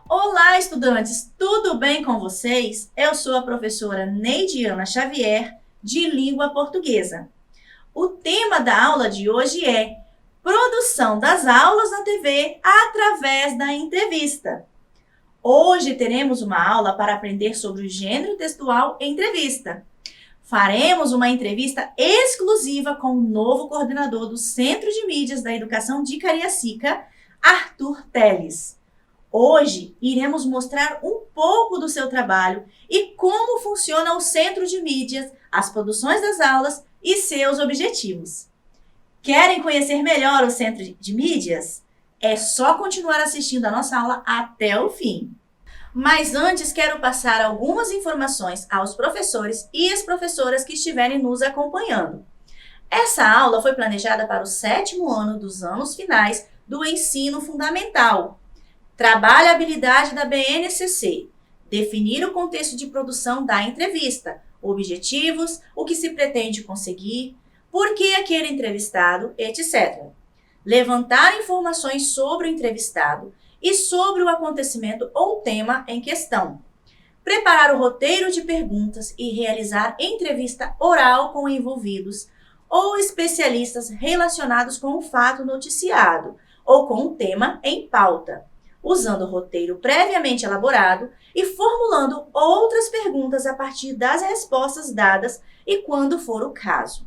Olá, estudantes! Tudo bem com vocês? Eu sou a professora Neidiana Xavier, de Língua Portuguesa. O tema da aula de hoje é produção das aulas na TV através da entrevista. Hoje teremos uma aula para aprender sobre o gênero textual entrevista. Faremos uma entrevista exclusiva com o novo coordenador do Centro de Mídias da Educação de Cariacica, Arthur Teles. Hoje, iremos mostrar um pouco do seu trabalho e como funciona o Centro de Mídias, as produções das aulas e seus objetivos. Querem conhecer melhor o Centro de Mídias? É só continuar assistindo a nossa aula até o fim. Mas antes, quero passar algumas informações aos professores e as professoras que estiverem nos acompanhando. Essa aula foi planejada para o 7º ano dos anos finais do ensino fundamental. Trabalhe a habilidade da BNCC, definir o contexto de produção da entrevista, objetivos, o que se pretende conseguir, por que aquele entrevistado, etc. Levantar informações sobre o entrevistado e sobre o acontecimento ou tema em questão. Preparar o roteiro de perguntas e realizar entrevista oral com envolvidos ou especialistas relacionados com o fato noticiado ou com o tema em pauta, usando o roteiro previamente elaborado e formulando outras perguntas a partir das respostas dadas e quando for o caso.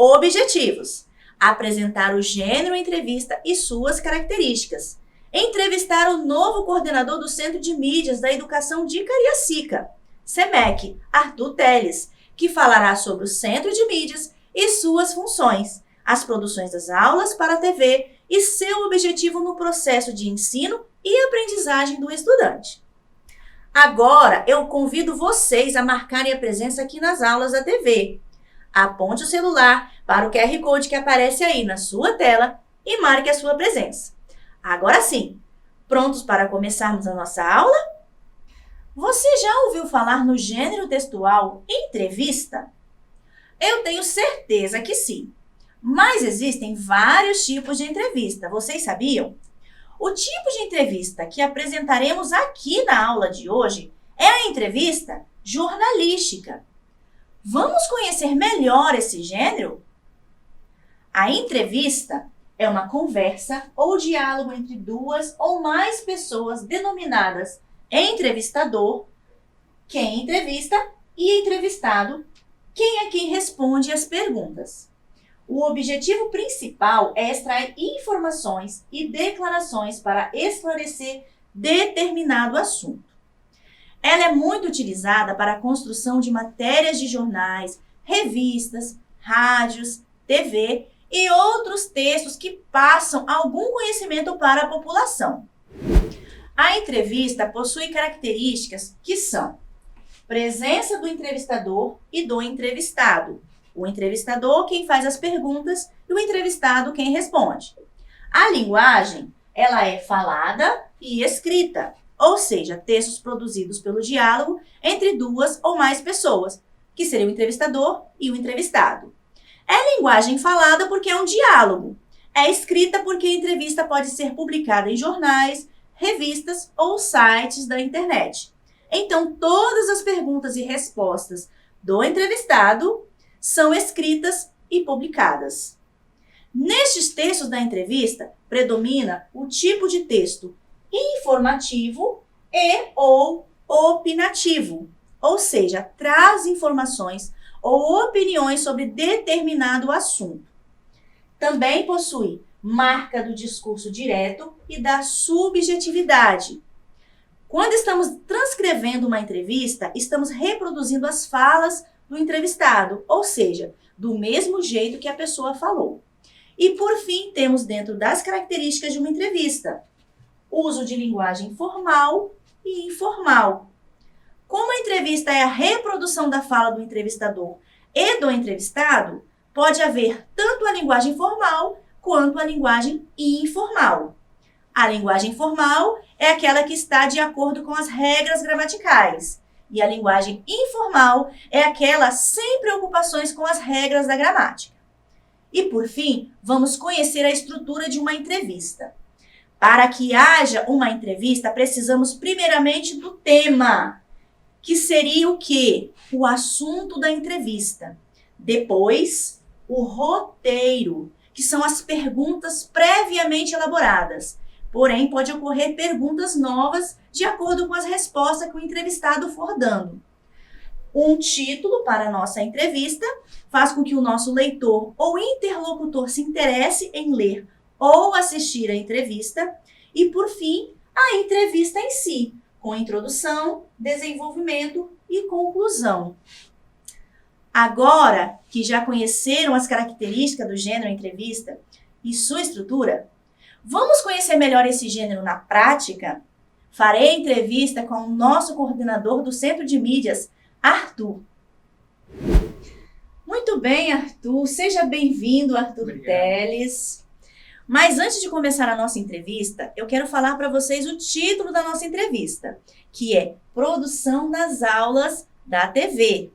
Objetivos: apresentar o gênero entrevista e suas características. Entrevistar o novo coordenador do Centro de Mídias da Educação de Cariacica, CEMEC, Arthur Teles, que falará sobre o Centro de Mídias e suas funções, as produções das aulas para a TV e seu objetivo no processo de ensino e aprendizagem do estudante. Agora, eu convido vocês a marcarem a presença aqui nas aulas da TV. Aponte o celular para o QR Code que aparece aí na sua tela e marque a sua presença. Agora sim, prontos para começarmos a nossa aula? Você já ouviu falar no gênero textual entrevista? Eu tenho certeza que sim. Mas existem vários tipos de entrevista, vocês sabiam? O tipo de entrevista que apresentaremos aqui na aula de hoje é a entrevista jornalística. Vamos conhecer melhor esse gênero? A entrevista é uma conversa ou diálogo entre duas ou mais pessoas denominadas entrevistador, quem entrevista, e entrevistado, quem é quem responde as perguntas. O objetivo principal é extrair informações e declarações para esclarecer determinado assunto. Ela é muito utilizada para a construção de matérias de jornais, revistas, rádios, TV e outros textos que passam algum conhecimento para a população. A entrevista possui características que são presença do entrevistador e do entrevistado. O entrevistador quem faz as perguntas e o entrevistado quem responde. A linguagem, ela é falada e escrita, ou seja, textos produzidos pelo diálogo entre duas ou mais pessoas, que seria o entrevistador e o entrevistado. É linguagem falada porque é um diálogo. É escrita porque a entrevista pode ser publicada em jornais, revistas ou sites da internet. Então, todas as perguntas e respostas do entrevistado são escritas e publicadas. Nestes textos da entrevista, predomina o tipo de texto informativo e ou opinativo, ou seja, traz informações ou opiniões sobre determinado assunto. Também possui marca do discurso direto e da subjetividade. Quando estamos transcrevendo uma entrevista, estamos reproduzindo as falas do entrevistado, ou seja, do mesmo jeito que a pessoa falou. E por fim, temos dentro das características de uma entrevista, uso de linguagem formal e informal. Como a entrevista é a reprodução da fala do entrevistador e do entrevistado, pode haver tanto a linguagem formal quanto a linguagem informal. A linguagem formal é aquela que está de acordo com as regras gramaticais. E a linguagem informal é aquela sem preocupações com as regras da gramática. E, por fim, vamos conhecer a estrutura de uma entrevista. Para que haja uma entrevista, precisamos primeiramente do tema, que seria o quê? O assunto da entrevista. Depois, o roteiro, que são as perguntas previamente elaboradas. Porém, pode ocorrer perguntas novas de acordo com as respostas que o entrevistado for dando. Um título para a nossa entrevista faz com que o nosso leitor ou interlocutor se interesse em ler ou assistir a entrevista. E, por fim, a entrevista em si, com introdução, desenvolvimento e conclusão. Agora que já conheceram as características do gênero entrevista e sua estrutura, vamos conhecer melhor esse gênero na prática? Farei entrevista com o nosso coordenador do Centro de Mídias, Arthur. Muito bem, Arthur. Seja bem-vindo, Arthur Obrigado. Teles. Mas antes de começar a nossa entrevista, eu quero falar para vocês o título da nossa entrevista, que é Produção das Aulas da TV.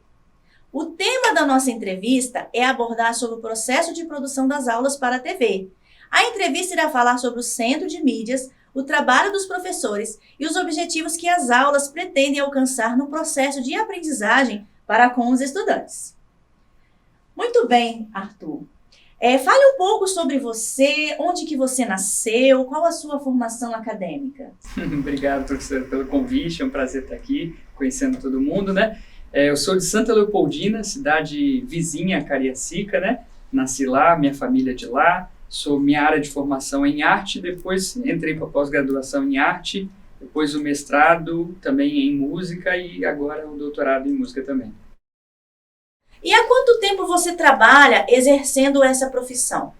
O tema da nossa entrevista é abordar sobre o processo de produção das aulas para a TV. A entrevista irá falar sobre o Centro de Mídias, o trabalho dos professores e os objetivos que as aulas pretendem alcançar no processo de aprendizagem para com os estudantes. Muito bem, Arthur. Fale um pouco sobre você, onde que você nasceu, qual a sua formação acadêmica? Obrigado, professor, pelo convite, é um prazer estar aqui, conhecendo todo mundo, né? Eu sou de Santa Leopoldina, cidade vizinha a Cariacica, né? Nasci lá, minha família é de lá, minha área de formação é em arte, depois entrei para pós-graduação em arte, depois o mestrado também em música e agora o doutorado em música também. E há quanto tempo você trabalha exercendo essa profissão?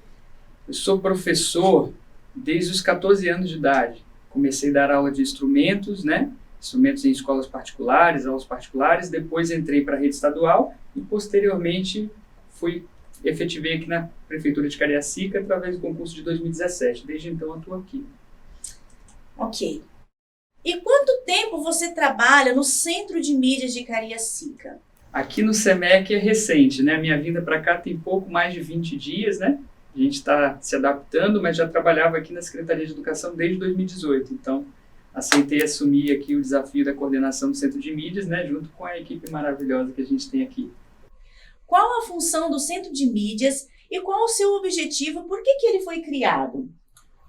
Eu sou professor desde os 14 anos de idade. Comecei a dar aula de instrumentos, né? Instrumentos em escolas particulares, aulas particulares. Depois entrei para a rede estadual e, posteriormente, efetivei aqui na Prefeitura de Cariacica através do concurso de 2017. Desde então, atuo aqui. Ok. E quanto tempo você trabalha no Centro de Mídias de Cariacica? Aqui no SEMEC é recente, né? Minha vinda para cá tem pouco mais de 20 dias, né? A gente está se adaptando, mas já trabalhava aqui na Secretaria de Educação desde 2018. Então, aceitei assumir aqui o desafio da coordenação do Centro de Mídias, né? Junto com a equipe maravilhosa que a gente tem aqui. Qual a função do Centro de Mídias e qual o seu objetivo? Por que ele foi criado?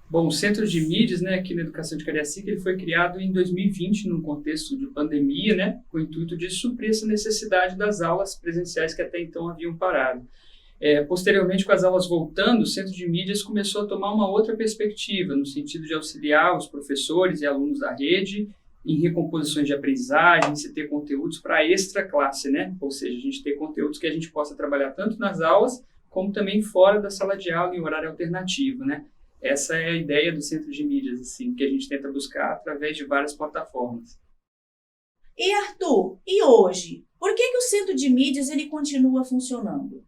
Bom, o Centro de Mídias, né, aqui na Educação de Cariacica, ele foi criado em 2020, num contexto de pandemia, né, com o intuito de suprir essa necessidade das aulas presenciais que até então haviam parado. Posteriormente, com as aulas voltando, o Centro de Mídias começou a tomar uma outra perspectiva, no sentido de auxiliar os professores e alunos da rede em recomposições de aprendizagem, se ter conteúdos para extra classe, né? Ou seja, a gente ter conteúdos que a gente possa trabalhar tanto nas aulas, como também fora da sala de aula, em horário alternativo, né? Essa é a ideia do Centro de Mídias, assim, que a gente tenta buscar através de várias plataformas. E Arthur, e hoje? Por que o Centro de Mídias ele continua funcionando?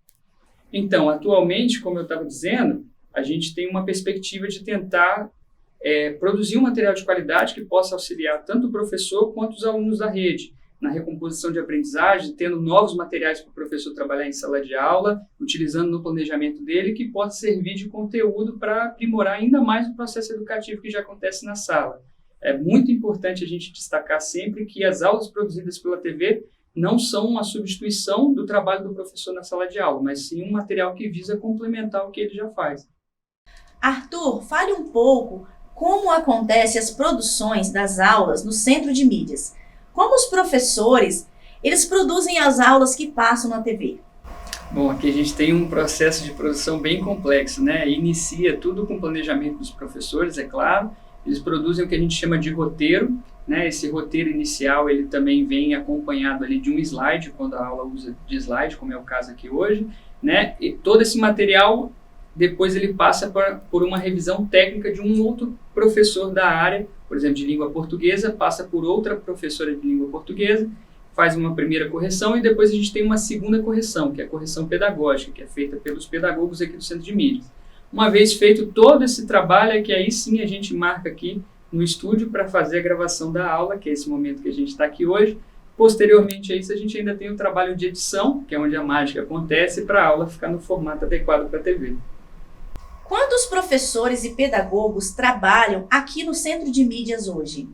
Então, atualmente, como eu estava dizendo, a gente tem uma perspectiva de tentar produzir um material de qualidade que possa auxiliar tanto o professor quanto os alunos da rede na recomposição de aprendizagem, tendo novos materiais para o professor trabalhar em sala de aula, utilizando no planejamento dele, que possa servir de conteúdo para aprimorar ainda mais o processo educativo que já acontece na sala. É muito importante a gente destacar sempre que as aulas produzidas pela TV não são uma substituição do trabalho do professor na sala de aula, mas sim um material que visa complementar o que ele já faz. Arthur, fale um pouco como acontecem as produções das aulas no Centro de Mídias. Como os professores, eles produzem as aulas que passam na TV? Bom, aqui a gente tem um processo de produção bem complexo, né? Inicia tudo com o planejamento dos professores, é claro. Eles produzem o que a gente chama de roteiro, né? Esse roteiro inicial, ele também vem acompanhado ali de um slide, quando a aula usa de slide, como é o caso aqui hoje, né? E todo esse material, depois ele passa por uma revisão técnica de um outro professor da área, por exemplo, de língua portuguesa, passa por outra professora de língua portuguesa, faz uma primeira correção e depois a gente tem uma segunda correção, que é a correção pedagógica, que é feita pelos pedagogos aqui do Centro de Mídias. Uma vez feito todo esse trabalho, é que aí sim a gente marca aqui no estúdio para fazer a gravação da aula, que é esse momento que a gente está aqui hoje. Posteriormente a isso, a gente ainda tem o trabalho de edição, que é onde a mágica acontece, para a aula ficar no formato adequado para a TV. Quantos professores e pedagogos trabalham aqui no Centro de Mídias hoje?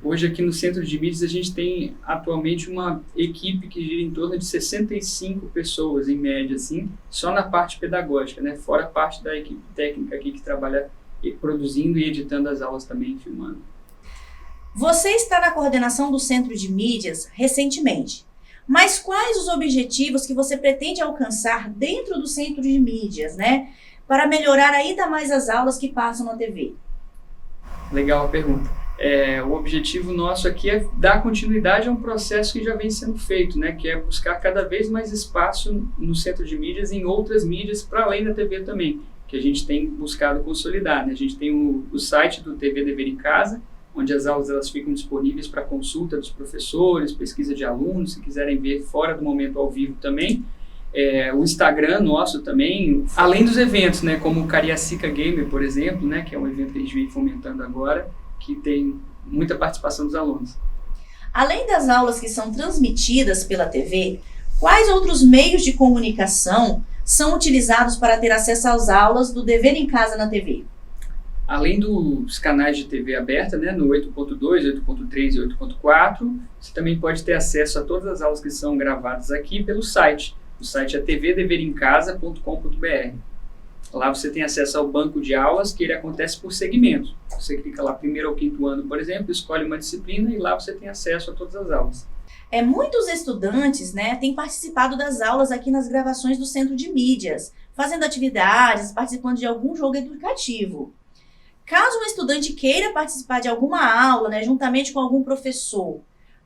Hoje aqui no Centro de Mídias a gente tem atualmente uma equipe que gira em torno de 65 pessoas, em média, assim, só na parte pedagógica, né? Fora a parte da equipe técnica aqui que trabalha produzindo e editando as aulas também, filmando. Você está na coordenação do Centro de Mídias recentemente, mas quais os objetivos que você pretende alcançar dentro do Centro de Mídias, né? Para melhorar ainda mais as aulas que passam na TV? Legal a pergunta. O objetivo nosso aqui é dar continuidade a um processo que já vem sendo feito, né? Que é buscar cada vez mais espaço no Centro de Mídias, em outras mídias, para além da TV também, que a gente tem buscado consolidar, né? A gente tem o site do TV Dever em Casa, onde as aulas elas ficam disponíveis para consulta dos professores, pesquisa de alunos, se quiserem ver fora do momento ao vivo também. O Instagram nosso também, além dos eventos, né, como o Cariacica Gamer, por exemplo, né, que é um evento que a gente vem fomentando agora, que tem muita participação dos alunos. Além das aulas que são transmitidas pela TV, quais outros meios de comunicação são utilizados para ter acesso às aulas do Dever em Casa na TV? Além dos canais de TV aberta, né, no 8.2, 8.3 e 8.4, você também pode ter acesso a todas as aulas que são gravadas aqui pelo site. O site é tvdeverencasa.com.br. Lá você tem acesso ao banco de aulas, que ele acontece por segmento. Você clica lá primeiro ao quinto ano, por exemplo, escolhe uma disciplina e lá você tem acesso a todas as aulas. Muitos estudantes, né, têm participado das aulas aqui nas gravações do Centro de Mídias, fazendo atividades, participando de algum jogo educativo. Caso um estudante queira participar de alguma aula, né, juntamente com algum professor,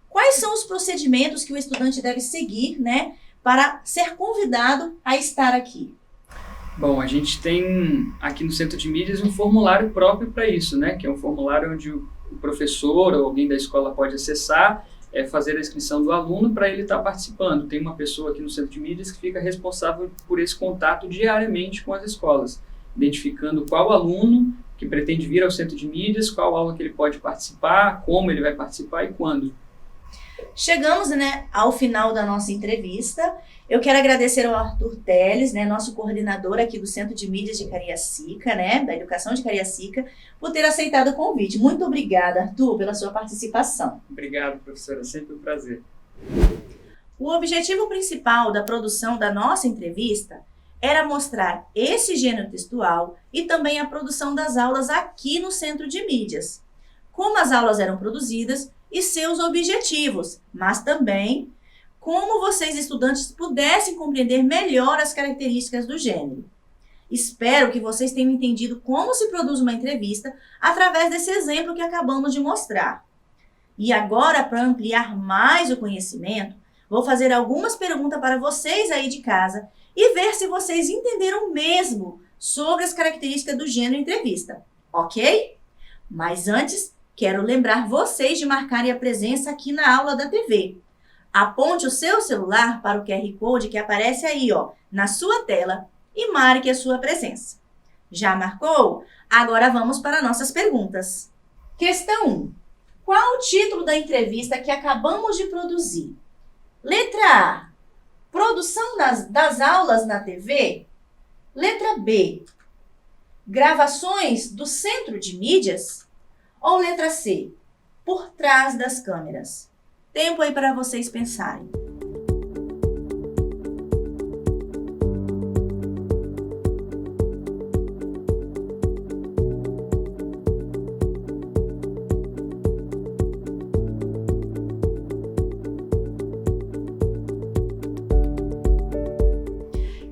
quais são os procedimentos que o estudante deve seguir, né, para ser convidado a estar aqui? Bom, a gente tem aqui no Centro de Mídias um formulário próprio para isso, né? Que é um formulário onde o professor ou alguém da escola pode acessar, fazer a inscrição do aluno para ele estar participando. Tem uma pessoa aqui no Centro de Mídias que fica responsável por esse contato diariamente com as escolas, identificando qual aluno que pretende vir ao Centro de Mídias, qual aula que ele pode participar, como ele vai participar e quando. Chegamos, né, ao final da nossa entrevista. Eu quero agradecer ao Arthur Teles, né, nosso coordenador aqui do Centro de Mídias de Cariacica, né, da Educação de Cariacica, por ter aceitado o convite. Muito obrigada, Arthur, pela sua participação. Obrigado, professora. Sempre um prazer. O objetivo principal da produção da nossa entrevista era mostrar esse gênero textual e também a produção das aulas aqui no Centro de Mídias, como as aulas eram produzidas e seus objetivos, mas também como vocês, estudantes, pudessem compreender melhor as características do gênero. Espero que vocês tenham entendido como se produz uma entrevista através desse exemplo que acabamos de mostrar. E agora, para ampliar mais o conhecimento, vou fazer algumas perguntas para vocês aí de casa e ver se vocês entenderam mesmo sobre as características do gênero entrevista, ok? Mas antes, quero lembrar vocês de marcarem a presença aqui na aula da TV. Aponte o seu celular para o QR Code que aparece aí, ó, na sua tela e marque a sua presença. Já marcou? Agora vamos para nossas perguntas. Questão 1. Qual o título da entrevista que acabamos de produzir? Letra A. Produção das aulas na TV? Letra B. Gravações do Centro de Mídias? Ou letra C. Por trás das câmeras? Tempo aí para vocês pensarem.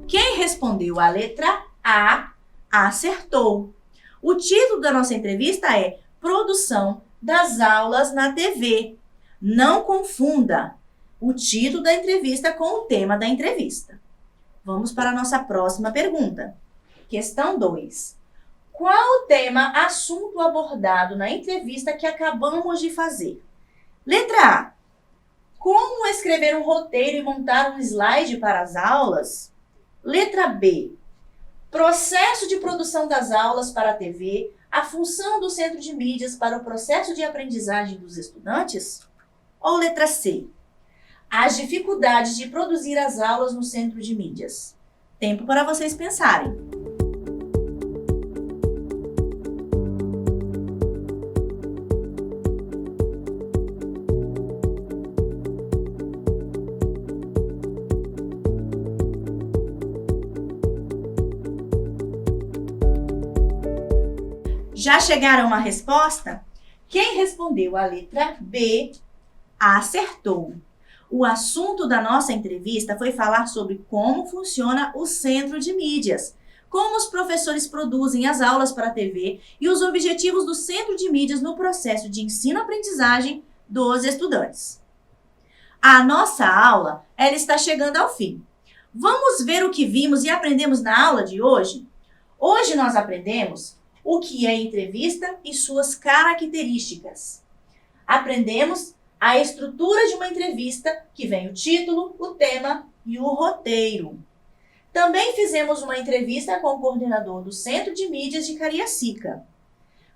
Quem respondeu a letra A, acertou. O título da nossa entrevista é Produção das aulas na TV. Não confunda o título da entrevista com o tema da entrevista. Vamos para a nossa próxima pergunta. Questão 2. Qual o tema, assunto abordado na entrevista que acabamos de fazer? Letra A. Como escrever um roteiro e montar um slide para as aulas? Letra B. processo de produção das aulas para a TV, a função do centro de mídias para o processo de aprendizagem dos estudantes? Ou letra C, as dificuldades de produzir as aulas no centro de mídias? Tempo para vocês pensarem. Já chegaram a uma resposta? Quem respondeu a letra B acertou. O assunto da nossa entrevista foi falar sobre como funciona o centro de mídias, como os professores produzem as aulas para a TV e os objetivos do centro de mídias no processo de ensino-aprendizagem dos estudantes. A nossa aula, ela está chegando ao fim. Vamos ver o que vimos e aprendemos na aula de hoje? Hoje nós aprendemos o que é entrevista e suas características. Aprendemos a estrutura de uma entrevista, que vem o título, o tema e o roteiro. Também fizemos uma entrevista com o coordenador do Centro de Mídias de Cariacica.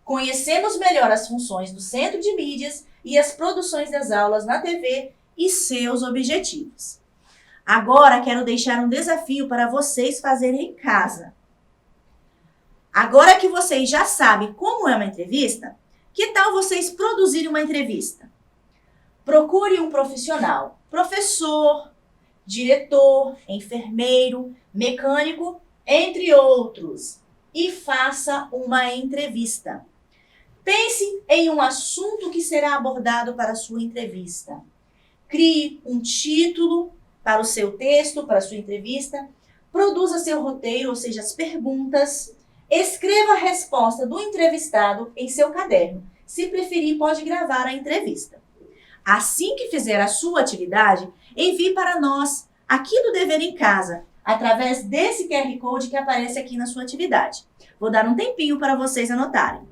Conhecemos melhor as funções do Centro de Mídias e as produções das aulas na TV e seus objetivos. Agora quero deixar um desafio para vocês fazerem em casa. Agora que vocês já sabem como é uma entrevista, que tal vocês produzirem uma entrevista? Procure um profissional, professor, diretor, enfermeiro, mecânico, entre outros, e faça uma entrevista. Pense em um assunto que será abordado para a sua entrevista. Crie um título para o seu texto, para a sua entrevista. Produza seu roteiro, ou seja, as perguntas. Escreva a resposta do entrevistado em seu caderno. Se preferir, pode gravar a entrevista. Assim que fizer a sua atividade, envie para nós, aqui do Dever em Casa, através desse QR Code que aparece aqui na sua atividade. Vou dar um tempinho para vocês anotarem.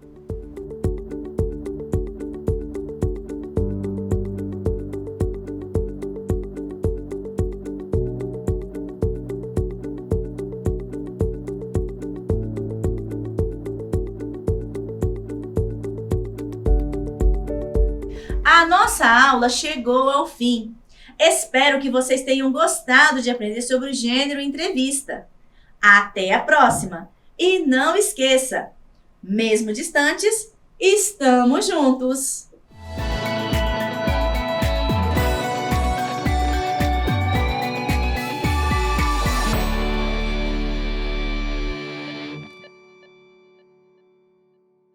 A nossa aula chegou ao fim. Espero que vocês tenham gostado de aprender sobre o gênero entrevista. Até a próxima! E não esqueça, mesmo distantes, estamos juntos!